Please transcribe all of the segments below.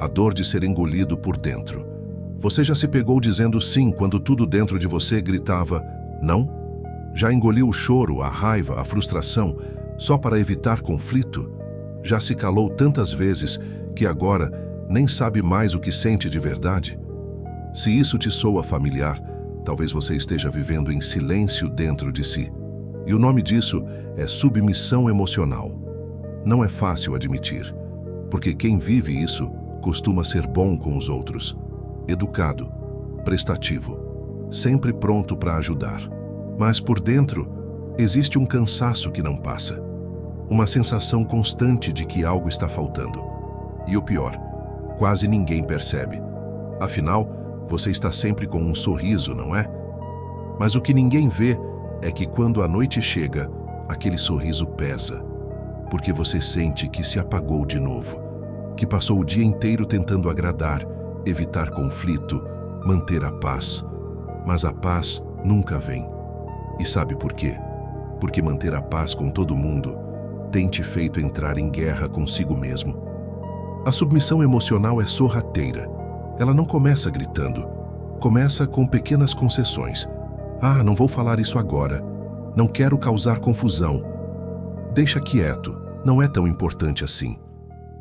a dor de ser engolido por dentro. Você já se pegou dizendo sim quando tudo dentro de você gritava não? Já engoliu o choro, a raiva, a frustração, só para evitar conflito? Já se calou tantas vezes que agora nem sabe mais o que sente de verdade? Se isso te soa familiar, talvez você esteja vivendo em silêncio dentro de si. E o nome disso é submissão emocional. Não é fácil admitir, porque quem vive isso costuma ser bom com os outros, educado, prestativo, sempre pronto para ajudar. Mas por dentro existe um cansaço que não passa, uma sensação constante de que algo está faltando. E o pior, quase ninguém percebe. Afinal, você está sempre com um sorriso, não é? Mas o que ninguém vê é que quando a noite chega, aquele sorriso pesa, porque você sente que se apagou de novo, que passou o dia inteiro tentando agradar, evitar conflito, manter a paz. Mas a paz nunca vem. E sabe por quê? Porque manter a paz com todo mundo tem te feito entrar em guerra consigo mesmo. A submissão emocional é sorrateira. Ela não começa gritando. Começa com pequenas concessões. Ah, não vou falar isso agora. Não quero causar confusão. Deixa quieto, não é tão importante assim.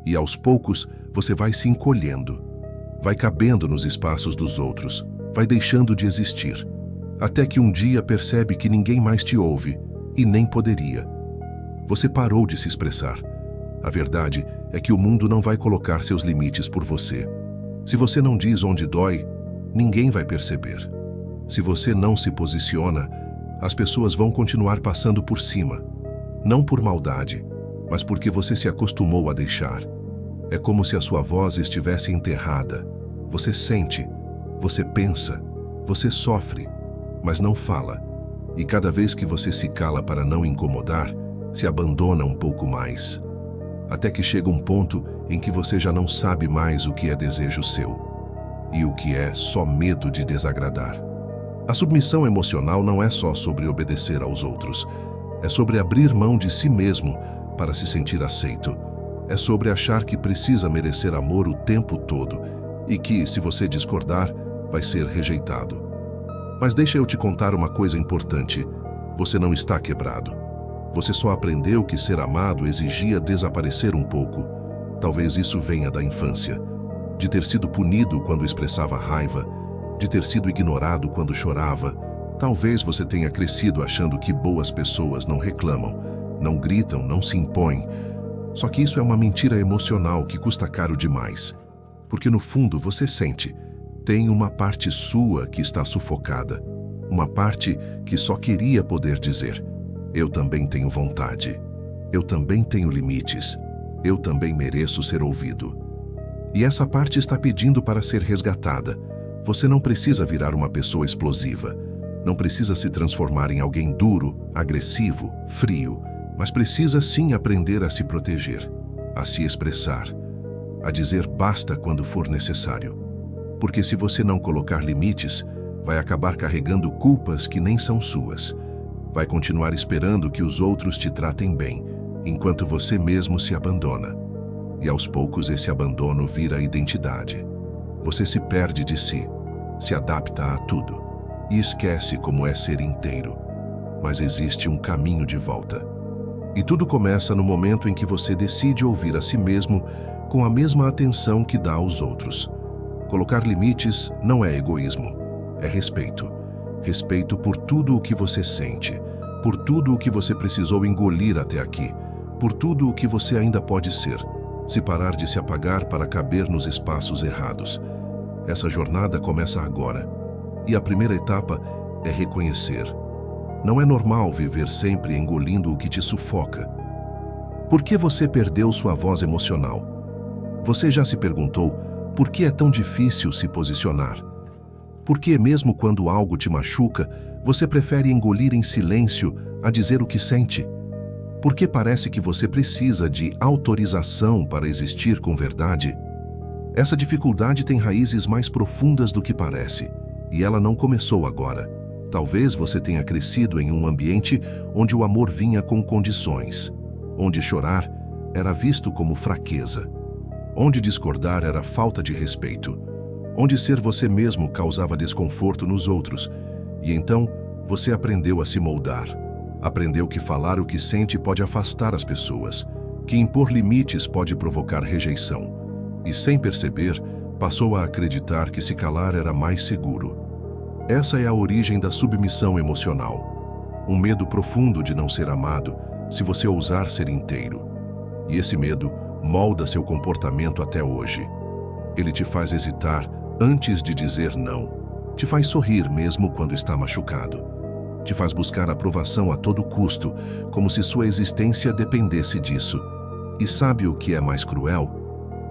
E aos poucos você vai se encolhendo. Vai cabendo nos espaços dos outros. Vai deixando de existir. Até que um dia percebe que ninguém mais te ouve e nem poderia. Você parou de se expressar. A verdade é que o mundo não vai colocar seus limites por você. Se você não diz onde dói, ninguém vai perceber. Se você não se posiciona, as pessoas vão continuar passando por cima. Não por maldade, mas porque você se acostumou a deixar. É como se a sua voz estivesse enterrada. Você sente, você pensa, você sofre, mas não fala. E cada vez que você se cala para não incomodar, se abandona um pouco mais. Até que chega um ponto em que você já não sabe mais o que é desejo seu e o que é só medo de desagradar. A submissão emocional não é só sobre obedecer aos outros. É sobre abrir mão de si mesmo para se sentir aceito. É sobre achar que precisa merecer amor o tempo todo e que, se você discordar, vai ser rejeitado. Mas deixa eu te contar uma coisa importante. Você não está quebrado. Você só aprendeu que ser amado exigia desaparecer um pouco. Talvez isso venha da infância. De ter sido punido quando expressava raiva, de ter sido ignorado quando chorava. Talvez você tenha crescido achando que boas pessoas não reclamam, não gritam, não se impõem. Só que isso é uma mentira emocional que custa caro demais. Porque no fundo você sente, tem uma parte sua que está sufocada. Uma parte que só queria poder dizer: eu também tenho vontade. Eu também tenho limites. Eu também mereço ser ouvido. E essa parte está pedindo para ser resgatada. Você não precisa virar uma pessoa explosiva. Não precisa se transformar em alguém duro, agressivo, frio. Mas precisa sim aprender a se proteger, a se expressar, a dizer basta quando for necessário. Porque se você não colocar limites, vai acabar carregando culpas que nem são suas. Vai continuar esperando que os outros te tratem bem, enquanto você mesmo se abandona. E aos poucos esse abandono vira identidade. Você se perde de si, se adapta a tudo e esquece como é ser inteiro. Mas existe um caminho de volta. E tudo começa no momento em que você decide ouvir a si mesmo com a mesma atenção que dá aos outros. Colocar limites não é egoísmo, é respeito. Respeito por tudo o que você sente, por tudo o que você precisou engolir até aqui, por tudo o que você ainda pode ser, se parar de se apagar para caber nos espaços errados. Essa jornada começa agora, e a primeira etapa é reconhecer. Não é normal viver sempre engolindo o que te sufoca. Por que você perdeu sua voz emocional? Você já se perguntou por que é tão difícil se posicionar? Por que, mesmo quando algo te machuca, você prefere engolir em silêncio a dizer o que sente? Por que parece que você precisa de autorização para existir com verdade? Essa dificuldade tem raízes mais profundas do que parece, e ela não começou agora. Talvez você tenha crescido em um ambiente onde o amor vinha com condições, onde chorar era visto como fraqueza, onde discordar era falta de respeito, onde ser você mesmo causava desconforto nos outros, e então você aprendeu a se moldar. Aprendeu que falar o que sente pode afastar as pessoas, que impor limites pode provocar rejeição, e sem perceber, passou a acreditar que se calar era mais seguro. Essa é a origem da submissão emocional. Um medo profundo de não ser amado se você ousar ser inteiro. E esse medo molda seu comportamento até hoje. Ele te faz hesitar antes de dizer não. Te faz sorrir mesmo quando está machucado. Te faz buscar aprovação a todo custo, como se sua existência dependesse disso. E sabe o que é mais cruel?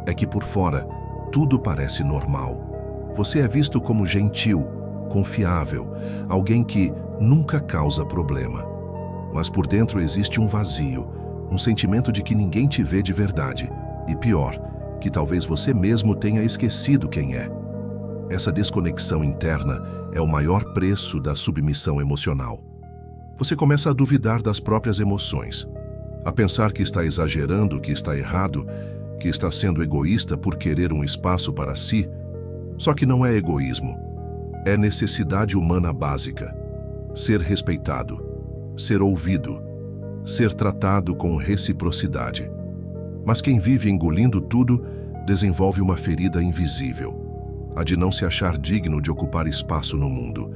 É que por fora, tudo parece normal. Você é visto como gentil, confiável, alguém que nunca causa problema. Mas por dentro existe um vazio, um sentimento de que ninguém te vê de verdade. E pior, que talvez você mesmo tenha esquecido quem é. Essa desconexão interna é o maior preço da submissão emocional. Você começa a duvidar das próprias emoções, a pensar que está exagerando, que está errado, que está sendo egoísta por querer um espaço para si. Só que não é egoísmo. É necessidade humana básica. Ser respeitado, ser ouvido, ser tratado com reciprocidade. Mas quem vive engolindo tudo desenvolve uma ferida invisível, a de não se achar digno de ocupar espaço no mundo.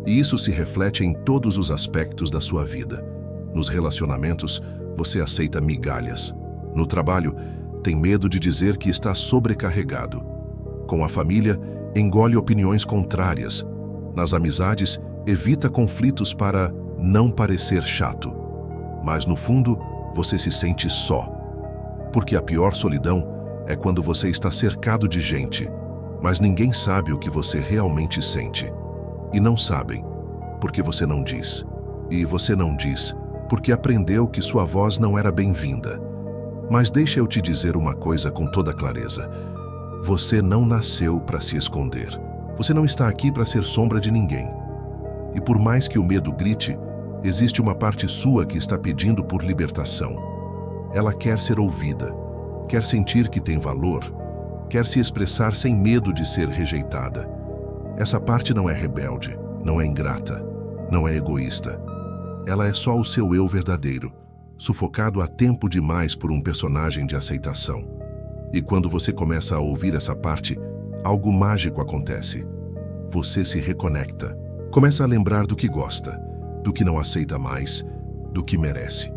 E isso se reflete em todos os aspectos da sua vida. Nos relacionamentos, você aceita migalhas. No trabalho, tem medo de dizer que está sobrecarregado. Com a família, engole opiniões contrárias. Nas amizades, evita conflitos para não parecer chato. Mas no fundo, você se sente só. Porque a pior solidão é quando você está cercado de gente, mas ninguém sabe o que você realmente sente. E não sabem, porque você não diz. E você não diz, porque aprendeu que sua voz não era bem-vinda. Mas deixa eu te dizer uma coisa com toda clareza. Você não nasceu para se esconder. Você não está aqui para ser sombra de ninguém. E por mais que o medo grite, existe uma parte sua que está pedindo por libertação. Ela quer ser ouvida, quer sentir que tem valor, quer se expressar sem medo de ser rejeitada. Essa parte não é rebelde, não é ingrata, não é egoísta. Ela é só o seu eu verdadeiro, sufocado há tempo demais por um personagem de aceitação. E quando você começa a ouvir essa parte, algo mágico acontece. Você se reconecta, começa a lembrar do que gosta, do que não aceita mais, do que merece.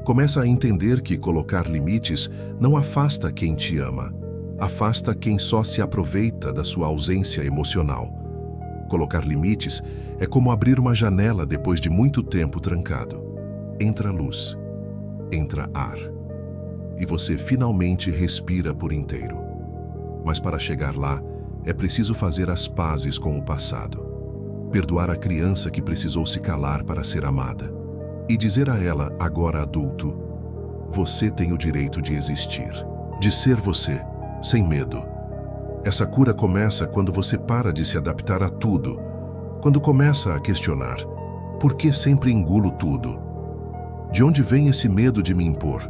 Começa a entender que colocar limites não afasta quem te ama, afasta quem só se aproveita da sua ausência emocional. Colocar limites é como abrir uma janela depois de muito tempo trancado. Entra luz, entra ar, e você finalmente respira por inteiro. Mas para chegar lá, é preciso fazer as pazes com o passado. Perdoar a criança que precisou se calar para ser amada. E dizer a ela, agora adulto, você tem o direito de existir, de ser você, sem medo. Essa cura começa quando você para de se adaptar a tudo, quando começa a questionar, por que sempre engulo tudo? De onde vem esse medo de me impor?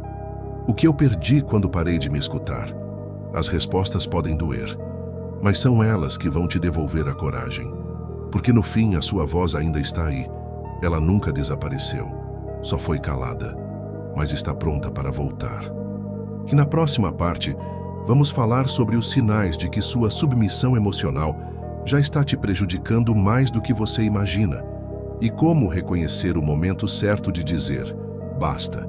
O que eu perdi quando parei de me escutar? As respostas podem doer, mas são elas que vão te devolver a coragem. Porque no fim a sua voz ainda está aí. Ela nunca desapareceu, só foi calada, mas está pronta para voltar. E na próxima parte, vamos falar sobre os sinais de que sua submissão emocional já está te prejudicando mais do que você imagina e como reconhecer o momento certo de dizer, basta.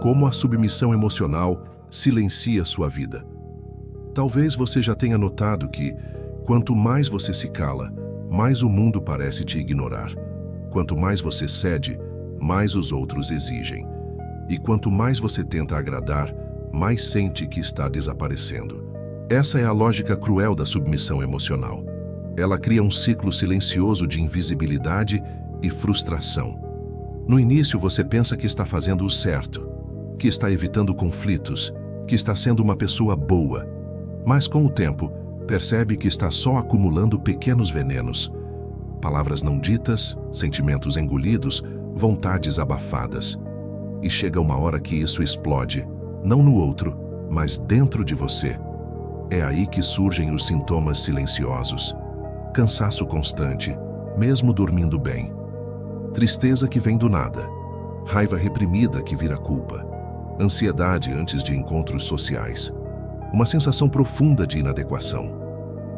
Como a submissão emocional silencia sua vida. Talvez você já tenha notado que, quanto mais você se cala, mais o mundo parece te ignorar. Quanto mais você cede, mais os outros exigem. E quanto mais você tenta agradar, mais sente que está desaparecendo. Essa é a lógica cruel da submissão emocional. Ela cria um ciclo silencioso de invisibilidade e frustração. No início você pensa que está fazendo o certo, que está evitando conflitos, que está sendo uma pessoa boa. Mas com o tempo, percebe que está só acumulando pequenos venenos. Palavras não ditas, sentimentos engolidos, vontades abafadas. E chega uma hora que isso explode, não no outro, mas dentro de você. É aí que surgem os sintomas silenciosos. Cansaço constante, mesmo dormindo bem. Tristeza que vem do nada. Raiva reprimida que vira culpa. Ansiedade antes de encontros sociais. Uma sensação profunda de inadequação.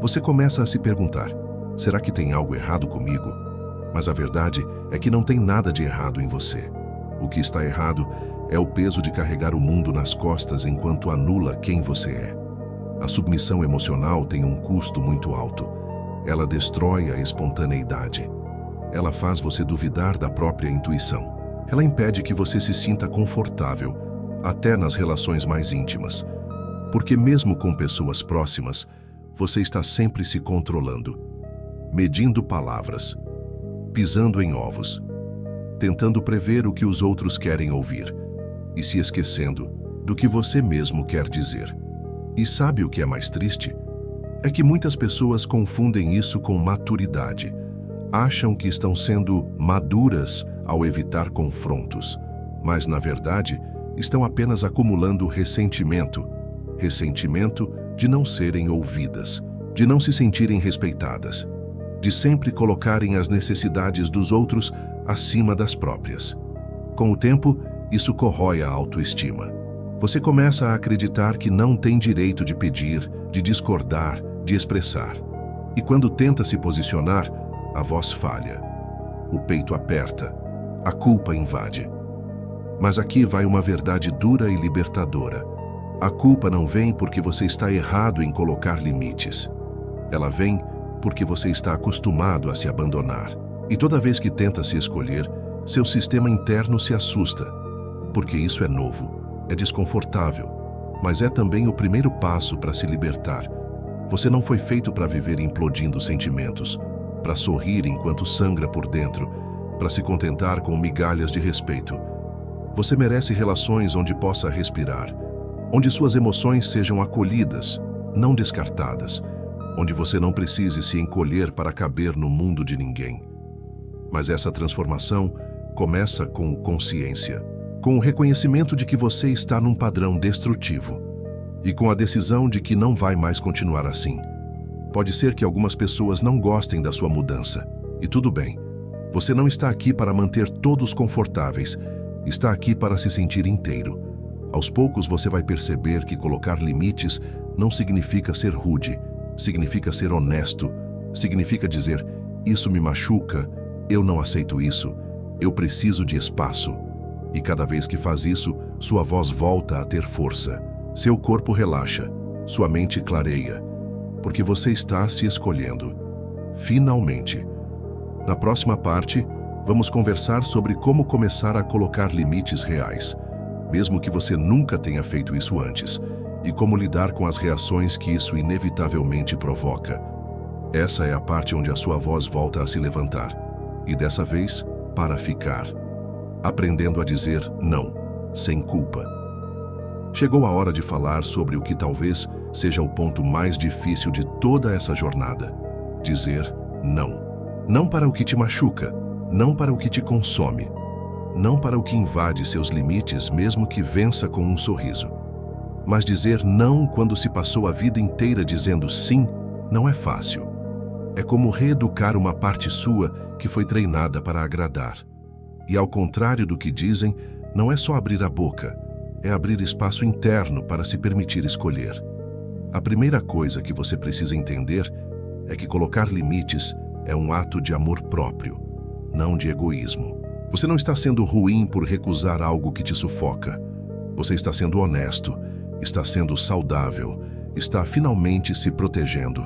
Você começa a se perguntar: será que tem algo errado comigo? Mas a verdade é que não tem nada de errado em você. O que está errado é o peso de carregar o mundo nas costas enquanto anula quem você é. A submissão emocional tem um custo muito alto. Ela destrói a espontaneidade. Ela faz você duvidar da própria intuição. Ela impede que você se sinta confortável, até nas relações mais íntimas. Porque mesmo com pessoas próximas, você está sempre se controlando, medindo palavras, pisando em ovos, tentando prever o que os outros querem ouvir e se esquecendo do que você mesmo quer dizer. E sabe o que é mais triste? É que muitas pessoas confundem isso com maturidade. Acham que estão sendo maduras ao evitar confrontos, mas, na verdade, estão apenas acumulando ressentimento. Ressentimento de não serem ouvidas, de não se sentirem respeitadas, de sempre colocarem as necessidades dos outros acima das próprias. Com o tempo, isso corrói a autoestima. Você começa a acreditar que não tem direito de pedir, de discordar, de expressar. E quando tenta se posicionar, a voz falha. O peito aperta. A culpa invade. Mas aqui vai uma verdade dura e libertadora. A culpa não vem porque você está errado em colocar limites. Ela vem porque você está acostumado a se abandonar. E toda vez que tenta se escolher, seu sistema interno se assusta. Porque isso é novo, é desconfortável, mas é também o primeiro passo para se libertar. Você não foi feito para viver implodindo sentimentos, para sorrir enquanto sangra por dentro, para se contentar com migalhas de respeito. Você merece relações onde possa respirar, onde suas emoções sejam acolhidas, não descartadas, onde você não precise se encolher para caber no mundo de ninguém. Mas essa transformação começa com consciência, com o reconhecimento de que você está num padrão destrutivo e com a decisão de que não vai mais continuar assim. Pode ser que algumas pessoas não gostem da sua mudança, e tudo bem. Você não está aqui para manter todos confortáveis, está aqui para se sentir inteiro. Aos poucos você vai perceber que colocar limites não significa ser rude, significa ser honesto, significa dizer: isso me machuca, eu não aceito isso, eu preciso de espaço. E cada vez que faz isso, sua voz volta a ter força. Seu corpo relaxa, sua mente clareia, porque você está se escolhendo. Finalmente. Na próxima parte, vamos conversar sobre como começar a colocar limites reais, mesmo que você nunca tenha feito isso antes, e como lidar com as reações que isso inevitavelmente provoca. Essa é a parte onde a sua voz volta a se levantar, e dessa vez, para ficar. Aprendendo a dizer não, sem culpa. Chegou a hora de falar sobre o que talvez seja o ponto mais difícil de toda essa jornada. Dizer não. Não para o que te machuca, não para o que te consome, não para o que invade seus limites, mesmo que vença com um sorriso. Mas dizer não quando se passou a vida inteira dizendo sim, não é fácil. É como reeducar uma parte sua que foi treinada para agradar. E ao contrário do que dizem, não é só abrir a boca, é abrir espaço interno para se permitir escolher. A primeira coisa que você precisa entender é que colocar limites é um ato de amor próprio, não de egoísmo. Você não está sendo ruim por recusar algo que te sufoca. Você está sendo honesto, está sendo saudável, está finalmente se protegendo.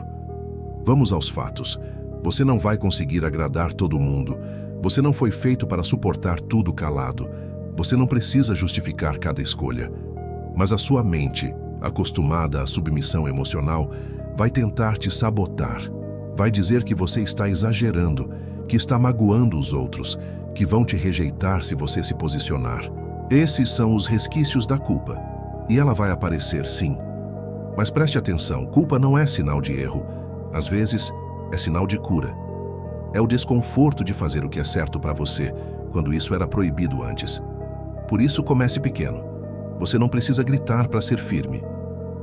Vamos aos fatos. Você não vai conseguir agradar todo mundo. Você não foi feito para suportar tudo calado. Você não precisa justificar cada escolha. Mas a sua mente, acostumada à submissão emocional, vai tentar te sabotar. Vai dizer que você está exagerando, que está magoando os outros, que vão te rejeitar se você se posicionar. Esses são os resquícios da culpa. E ela vai aparecer, sim. Mas preste atenção, culpa não é sinal de erro. Às vezes, é sinal de cura. É o desconforto de fazer o que é certo para você, quando isso era proibido antes. Por isso, comece pequeno. Você não precisa gritar para ser firme.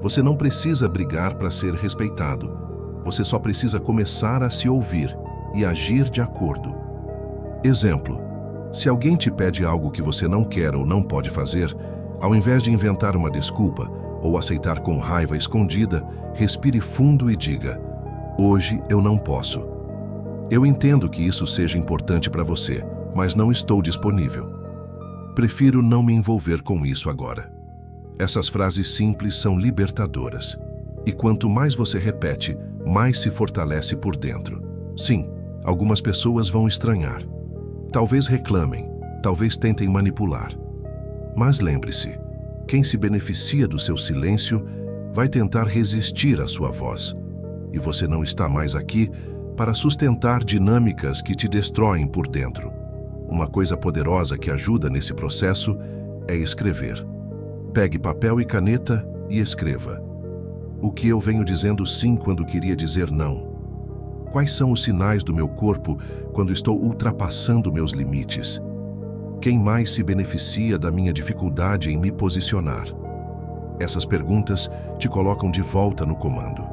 Você não precisa brigar para ser respeitado. Você só precisa começar a se ouvir e agir de acordo. Exemplo: se alguém te pede algo que você não quer ou não pode fazer, ao invés de inventar uma desculpa ou aceitar com raiva escondida, respire fundo e diga: hoje eu não posso. Eu entendo que isso seja importante para você, mas não estou disponível. Prefiro não me envolver com isso agora. Essas frases simples são libertadoras. E quanto mais você repete, mais se fortalece por dentro. Sim, algumas pessoas vão estranhar. Talvez reclamem, talvez tentem manipular. Mas lembre-se, quem se beneficia do seu silêncio vai tentar resistir à sua voz. E você não está mais aqui para sustentar dinâmicas que te destroem por dentro. Uma coisa poderosa que ajuda nesse processo é escrever. Pegue papel e caneta e escreva. O que eu venho dizendo sim quando queria dizer não? Quais são os sinais do meu corpo quando estou ultrapassando meus limites? Quem mais se beneficia da minha dificuldade em me posicionar? Essas perguntas te colocam de volta no comando.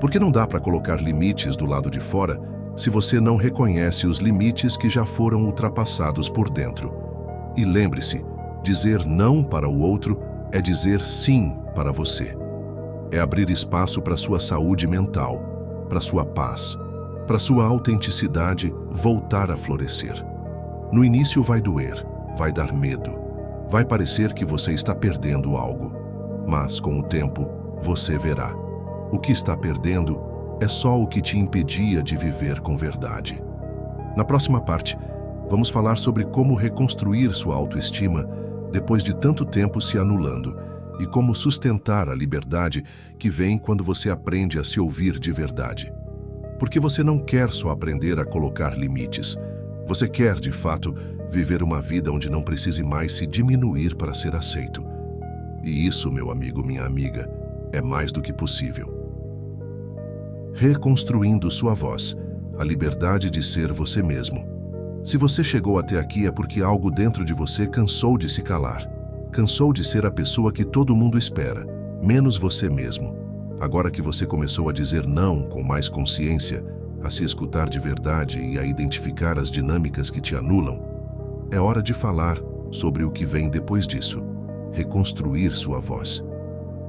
Porque não dá para colocar limites do lado de fora se você não reconhece os limites que já foram ultrapassados por dentro. E lembre-se, dizer não para o outro é dizer sim para você. É abrir espaço para sua saúde mental, para sua paz, para sua autenticidade voltar a florescer. No início vai doer, vai dar medo, vai parecer que você está perdendo algo. Mas, com o tempo, você verá. O que está perdendo é só o que te impedia de viver com verdade. Na próxima parte, vamos falar sobre como reconstruir sua autoestima depois de tanto tempo se anulando e como sustentar a liberdade que vem quando você aprende a se ouvir de verdade. Porque você não quer só aprender a colocar limites. Você quer, de fato, viver uma vida onde não precise mais se diminuir para ser aceito. E isso, meu amigo, minha amiga, é mais do que possível. Reconstruindo sua voz, a liberdade de ser você mesmo. Se você chegou até aqui é porque algo dentro de você cansou de se calar. Cansou de ser a pessoa que todo mundo espera, menos você mesmo. Agora que você começou a dizer não com mais consciência, a se escutar de verdade e a identificar as dinâmicas que te anulam, é hora de falar sobre o que vem depois disso. Reconstruir sua voz.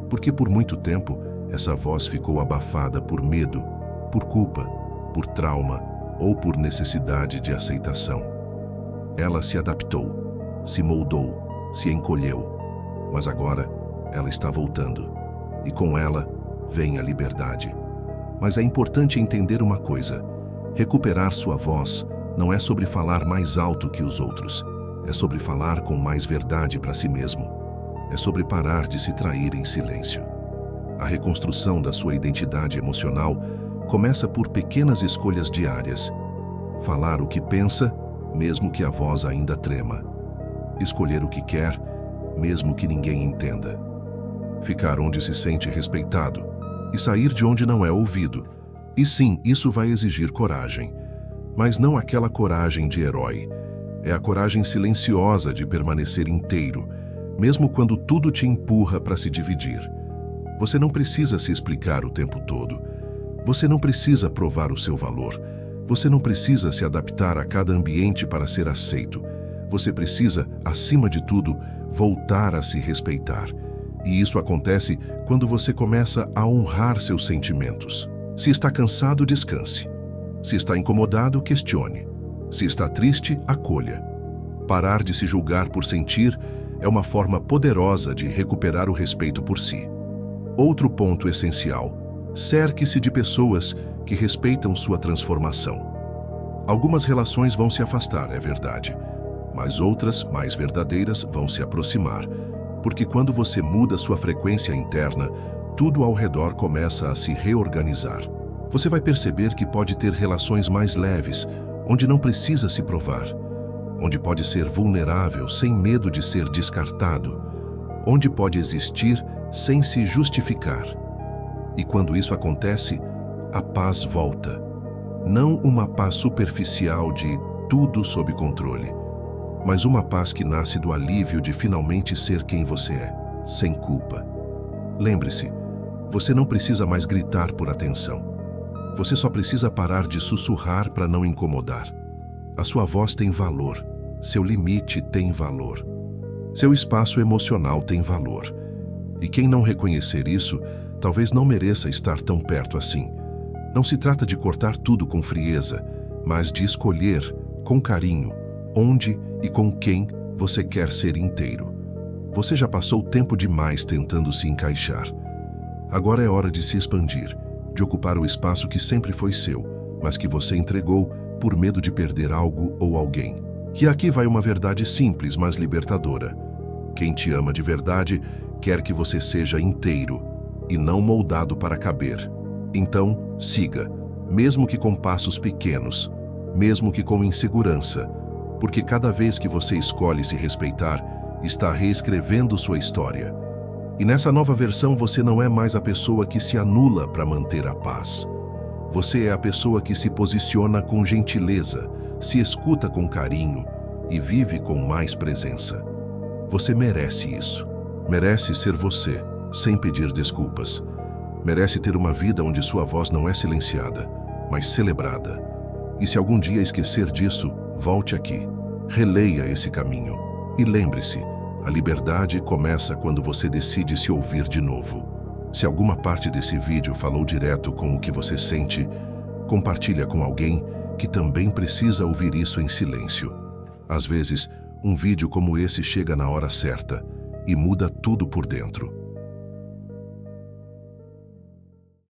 Porque por muito tempo, essa voz ficou abafada por medo, por culpa, por trauma ou por necessidade de aceitação. Ela se adaptou, se moldou, se encolheu, mas agora ela está voltando. E com ela vem a liberdade. Mas é importante entender uma coisa: recuperar sua voz não é sobre falar mais alto que os outros, é sobre falar com mais verdade para si mesmo. É sobre parar de se trair em silêncio. A reconstrução da sua identidade emocional começa por pequenas escolhas diárias. Falar o que pensa, mesmo que a voz ainda trema. Escolher o que quer, mesmo que ninguém entenda. Ficar onde se sente respeitado e sair de onde não é ouvido. E sim, isso vai exigir coragem. Mas não aquela coragem de herói. É a coragem silenciosa de permanecer inteiro, mesmo quando tudo te empurra para se dividir. Você não precisa se explicar o tempo todo. Você não precisa provar o seu valor. Você não precisa se adaptar a cada ambiente para ser aceito. Você precisa, acima de tudo, voltar a se respeitar. E isso acontece quando você começa a honrar seus sentimentos. Se está cansado, descanse. Se está incomodado, questione. Se está triste, acolha. Parar de se julgar por sentir é uma forma poderosa de recuperar o respeito por si. Outro ponto essencial: cerque-se de pessoas que respeitam sua transformação. Algumas relações vão se afastar, é verdade, mas outras, mais verdadeiras, vão se aproximar, porque quando você muda sua frequência interna, tudo ao redor começa a se reorganizar. Você vai perceber que pode ter relações mais leves, onde não precisa se provar, onde pode ser vulnerável sem medo de ser descartado, onde pode existir sem se justificar. E quando isso acontece, a paz volta. Não uma paz superficial de tudo sob controle, mas uma paz que nasce do alívio de finalmente ser quem você é, sem culpa. Lembre-se, Você não precisa mais gritar por atenção. Você só precisa parar de sussurrar para não incomodar. A sua voz tem valor. Seu limite tem valor. Seu espaço emocional tem valor. E quem não reconhecer isso, talvez não mereça estar tão perto assim. Não se trata de cortar tudo com frieza, mas de escolher, com carinho, onde e com quem você quer ser inteiro. Você já passou tempo demais tentando se encaixar. Agora é hora de se expandir, de ocupar o espaço que sempre foi seu, mas que você entregou por medo de perder algo ou alguém. E aqui vai uma verdade simples, mas libertadora. Quem te ama de verdade quer que você seja inteiro e não moldado para caber. Então, siga, mesmo que com passos pequenos, mesmo que com insegurança, porque cada vez que você escolhe se respeitar, está reescrevendo sua história. E nessa nova versão você não é mais a pessoa que se anula para manter a paz. Você é a pessoa que se posiciona com gentileza, se escuta com carinho e vive com mais presença. Você merece isso. Merece ser você, sem pedir desculpas. Merece ter uma vida onde sua voz não é silenciada, mas celebrada. E se algum dia esquecer disso, volte aqui. Releia esse caminho. E lembre-se, a liberdade começa quando você decide se ouvir de novo. Se alguma parte desse vídeo falou direto com o que você sente, compartilha com alguém que também precisa ouvir isso em silêncio. Às vezes, um vídeo como esse chega na hora certa e muda tudo por dentro.